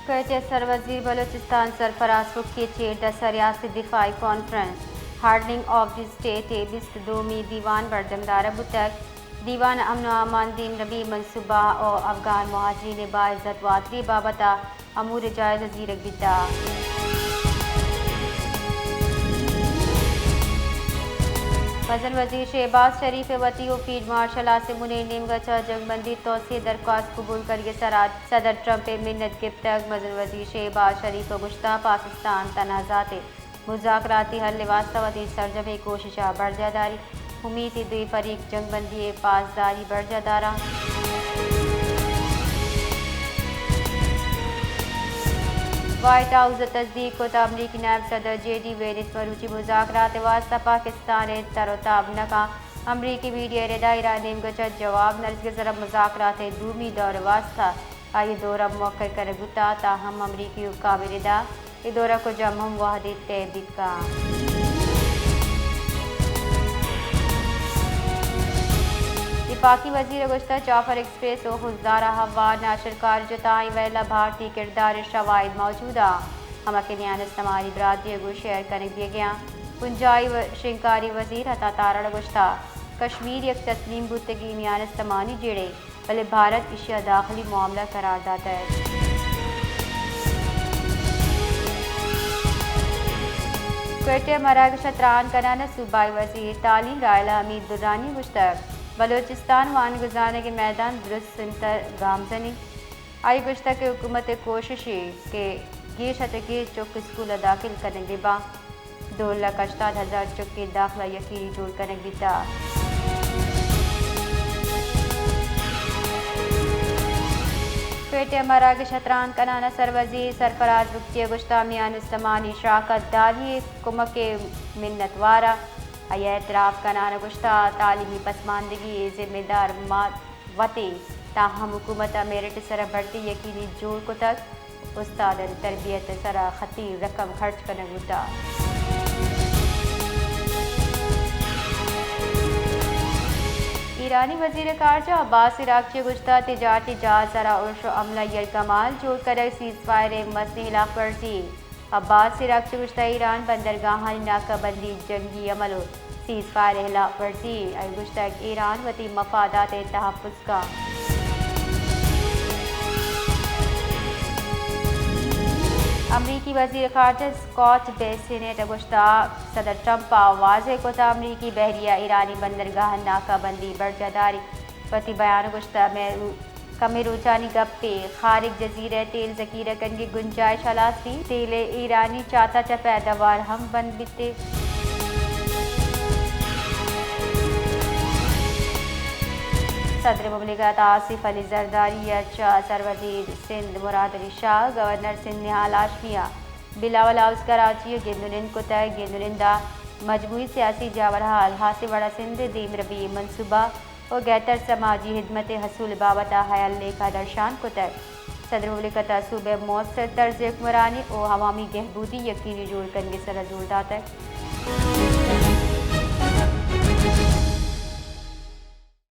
क्वेटे सरवजीर बलोचिस्तान सरफराज की चेयर रियासती दिफाई conference hardening of the state बिस्त दोमी दीवान बरजमदार बुतक दीवान अमन अमान दीन रबी मनसूबा और अफगान महाजरीन बाइज्जत वातरी बाबता अमूर जायज़ जीरक बिता वज़न वजीर शहबाज शरीफ वती और फील्ड मार्शल आसिम मुनीर नीमगछा जंगबंदी तोसी दरख्वास्त कबूल करिए सदर ट्रंप मिन्नत गिफ्तक वज़न वजीर शहबाज शरीफ गुश्ता पाकिस्तान तनाज़ात मुज़ाकराती हल वास्तवती सरजमे कोशिश बरजादारी उम्मीद दुई फरीक जंगबंदी पासदारी बरजादारा वाइट हाउस तस्दीक को अमरीकी नायब सदर JD वेनिस मरूची मुज़ाकरात वास्ता पाकिस्तान तरोताब नका अमरीकी मीडिया दायरा नीमगछत जवाब नर्स के जरा मुज़ाकरात दूमी दौर वास्ता आइए दौरा मौक़े कर गुता ताहम अमरीकी काबिलदा ये दौरा को जमहम वाहदी तहदीद का पाकी वजीर गुश्ता जाफर एक्सप्रेस और हुज़दारा हवा नाशरकार जताई वैला भारतीय किरदार शवाइद मौजूदा हम के न्यान इस्तेमाली बरादरी को शेयर कर दिए गया पुंजाई शिंकारी वजीर अता तारा गुश्ता कश्मीर एक तस्लीम बुतगी न्यान इस्तेमाली जेड़े भले भारत एशिया दाखिली मामला करार दाता है क्वेटे मराग शतरान कनाना सूबाई वजीर तालीम रायला हमीद दुर्रानी गुश्तक बलोचिस्तान वान गुजारने के मैदान दुरुस्त सिंतर गामजनी आई गुश्ता के हुकूमत कोशिश के गिर शतगी चुक स्कूल दाखिल करने दिबा 2,68,000 चुक के दाखिला यकीनी जोड़ करने दिता पेटे मराग शतरान कनाना सरवजीर सरफराज रुकती गुश्ता मियान इस्तेमाली शराकत दाली कुमक के मिन्नतवारा आया एतराफ़ कनाना गुश्ता तालीमी पसमानदगी जिम्मेदार वते ताहम हुकूमत मेरिट सर बढ़ती यकीनी जोड़ को तक उस्ताद तरबियत सरा खती रकम खर्च करने गुता ईरानी वजीर ख़ारजा अब्बास इराक़ची गुश्ता तिजारती जहाज सरा उर्श अमला कमाल जोड़ कर सीज़फायर मसली खिलाफ वर्जी अब्बास इराक़ची गुश्ता ईरान बंदरगाह नाकाबंदी जंगी अमल सीज़फायर खिलाफ वर्जी गुश्ता ईरान वती मफादात तहफ़्फ़ुज़ का अमरीकी वज़ीर ख़ारजा स्कॉट बेसेनेट गुश्ता सदर ट्रंप वाज़े को अमरीकी बहरिया ईरानी बंदरगाह नाकाबंदी बरजादारी वती बयान गुश्ता कमेरूचानी गप्पे खारिज जजीरे तेल ज़ख़ीरा करने की गुंजाइश हलासी तेल ईरानी चाता चा पैदावार हम बंद बिते सदर मुमलिकत आसिफ अली जरदारी सरवजीर सिंध मुराद अली शाह गवर्नर सिंध निहाल आशमिया बिलावल हाउस कराची गेंदुनिंद को तय गेंदुनिंदा मजमूई सियासी जावरहाल हासिल बड़ा सिंध दीम रबी मनसूबा और गैतर समाजी हिदमत हसूल बाबता हयाल लेखा दर्शान को तय सदर मुमलिकत सूबे मौसर तर्ज हुक्मरानी और हवामी गहबूदी यकीनी जोड़ करने सर जोड़ दाता है।